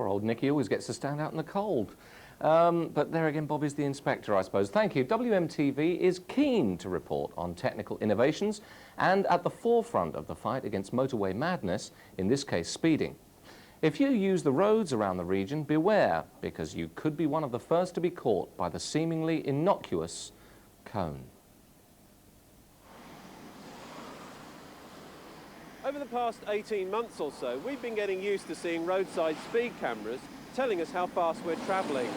Poor old Nicky always gets to stand out in the cold. But there again, Bob is the inspector, I suppose. Thank you. WMtv is keen to report on technical innovations and at the forefront of the fight against motorway madness, in this case speeding. If you use the roads around the region, beware, because you could be one of the first to be caught by the seemingly innocuous cone. Over the past 18 months or so, we've been getting used to seeing roadside speed cameras telling us how fast we're travelling.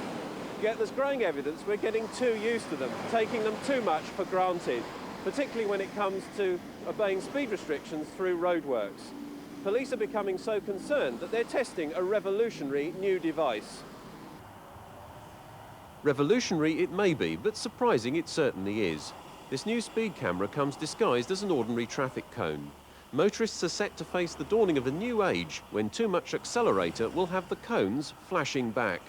Yet there's growing evidence we're getting too used to them, taking them too much for granted, particularly when it comes to obeying speed restrictions through roadworks. Police are becoming so concerned that they're testing a revolutionary new device. Revolutionary it may be, but surprising it certainly is. This new speed camera comes disguised as an ordinary traffic cone. Motorists are set to face the dawning of a new age when too much accelerator will have the cones flashing back.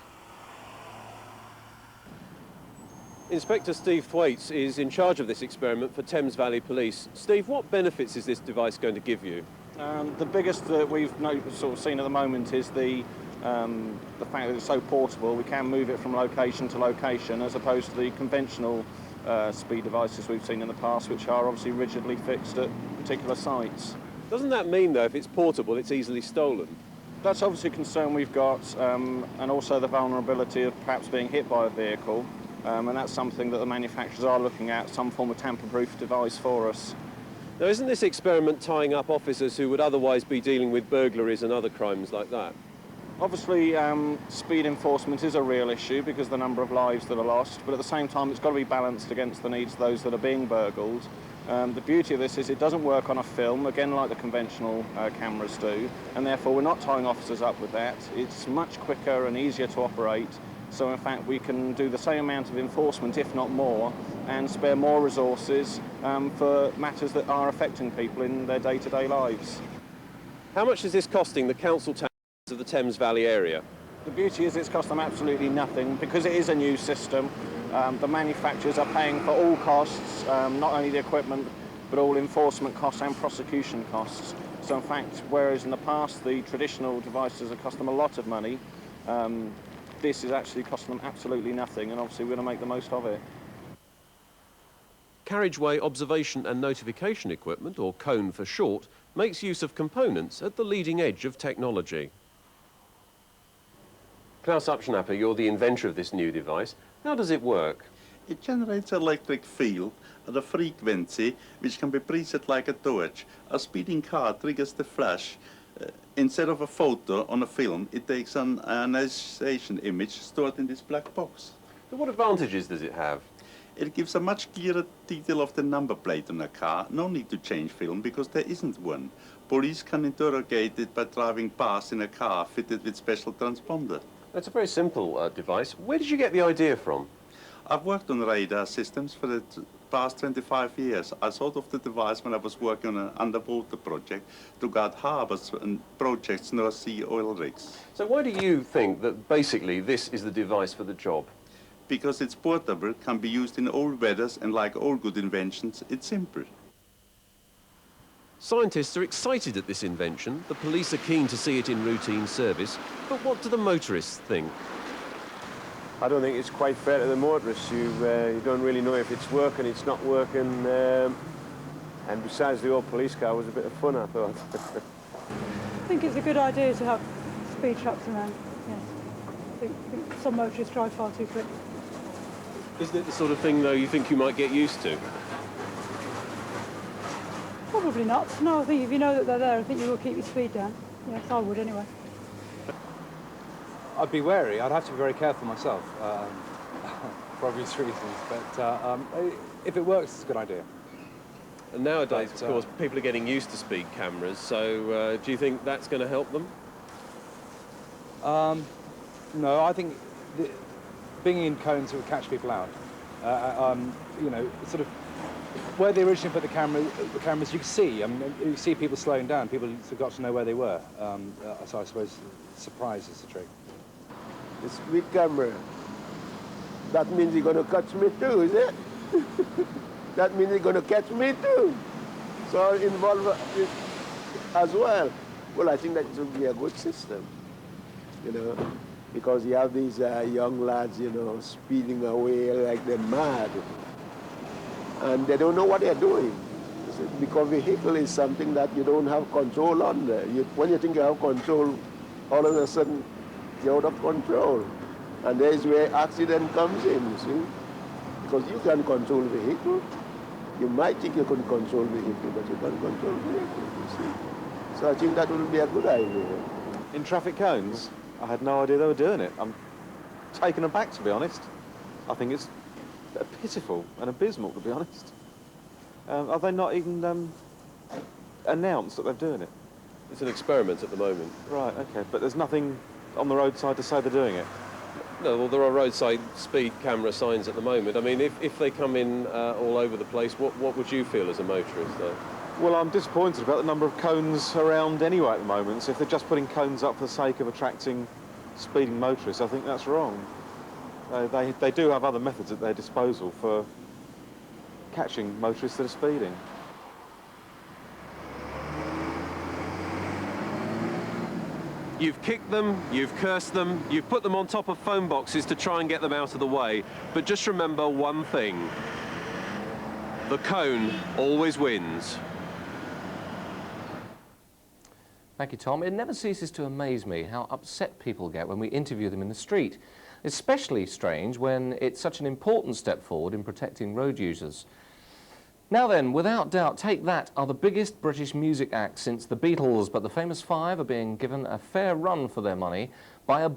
Inspector Steve Thwaites is in charge of this experiment for Thames Valley Police. Steve, what benefits is this device going to give you? The biggest that we've seen at the moment is the fact that it's so portable. We can move it from location to location, as opposed to the conventional speed devices we've seen in the past, which are obviously rigidly fixed at particular sites. Doesn't that mean, though, if it's portable, it's easily stolen? That's obviously a concern we've got, and also the vulnerability of perhaps being hit by a vehicle, and that's something that the manufacturers are looking at, some form of tamper-proof device for us. Now, isn't this experiment tying up officers who would otherwise be dealing with burglaries and other crimes like that? Obviously, speed enforcement is a real issue because of the number of lives that are lost, but at the same time, it's got to be balanced against the needs of those that are being burgled. The beauty of this is it doesn't work on a film, again, like the conventional cameras do, and therefore we're not tying officers up with that. It's much quicker and easier to operate, so in fact we can do the same amount of enforcement, if not more, and spare more resources for matters that are affecting people in their day-to-day lives. How much is this costing the council tax of the Thames Valley area? The beauty is it's cost them absolutely nothing because it is a new system. The manufacturers are paying for all costs, not only the equipment, but all enforcement costs and prosecution costs. So in fact, whereas in the past the traditional devices have cost them a lot of money, this is actually costing them absolutely nothing, and obviously we're going to make the most of it. Carriageway observation and notification equipment, or CONE for short, makes use of components at the leading edge of technology. Klaus Upschnapper, you're the inventor of this new device. How does it work? It generates an electric field at a frequency which can be preset like a torch. A speeding car triggers the flash. Instead of a photo on a film, it takes an ionization image stored in this black box. So what advantages does it have? It gives a much clearer detail of the number plate on a car. No need to change film because there isn't one. Police can interrogate it by driving past in a car fitted with special transponder. It's a very simple device. Where did you get the idea from? I've worked on radar systems for the past 25 years. I thought of the device when I was working on an underwater project to guard harbours and projects North Sea oil rigs. So why do you think that basically this is the device for the job? Because it's portable, can be used in all weathers, and like all good inventions, it's simple. Scientists are excited at this invention. The police are keen to see it in routine service. But what do the motorists think? I don't think it's quite fair to the motorists. You don't really know if it's working, it's not working. And besides, the old police car was a bit of fun, I thought. I think it's a good idea to have speed traps around, yes. I think some motorists drive far too quick. Isn't it the sort of thing, though, you think you might get used to? Probably not. No, I think if you know that they're there, I think you will keep your speed down. Yes, I would anyway. I'd be wary. I'd have to be very careful myself, for obvious reasons. But if it works, it's a good idea. And nowadays, of course, people are getting used to speed cameras, so do you think that's going to help them? No, I think being in cones would catch people out. You know, sort of where they originally put the cameras, you can see. I mean, you see people slowing down. People got to know where they were. So I suppose surprise is the trick. The speed camera. That means you're going to catch me too, is it? That means you're going to catch me too. So I'll involve it as well. Well, I think that would be a good system. you know, because you have these young lads, you know, speeding away like they're mad. And they don't know what they're doing. Because vehicle is something that you don't have control on. When you think you have control, all of a sudden you're out of control. And there's where accident comes in, you see. Because you can control vehicle. You might think you can control vehicle, but you can't control vehicle, you see. So I think that would be a good idea. In traffic cones, I had no idea they were doing it. I'm taken aback, to be honest. I think it's pitiful and abysmal, to be honest. Are they not even announced that they're doing it? It's an experiment at the moment. Right, OK, but there's nothing on the roadside to say they're doing it? No, well, there are roadside speed camera signs at the moment. I mean, if they come in all over the place, what would you feel as a motorist, though? Well, I'm disappointed about the number of cones around anyway at the moment. So if they're just putting cones up for the sake of attracting speeding motorists, I think that's wrong. They do have other methods at their disposal for catching motorists that are speeding. You've kicked them, you've cursed them, you've put them on top of phone boxes to try and get them out of the way. But just remember one thing. The cone always wins. Thank you, Tom. It never ceases to amaze me how upset people get when we interview them in the street. Especially strange when it's such an important step forward in protecting road users. Now then, without doubt, Take That are the biggest British music acts since the Beatles, but the famous five are being given a fair run for their money by a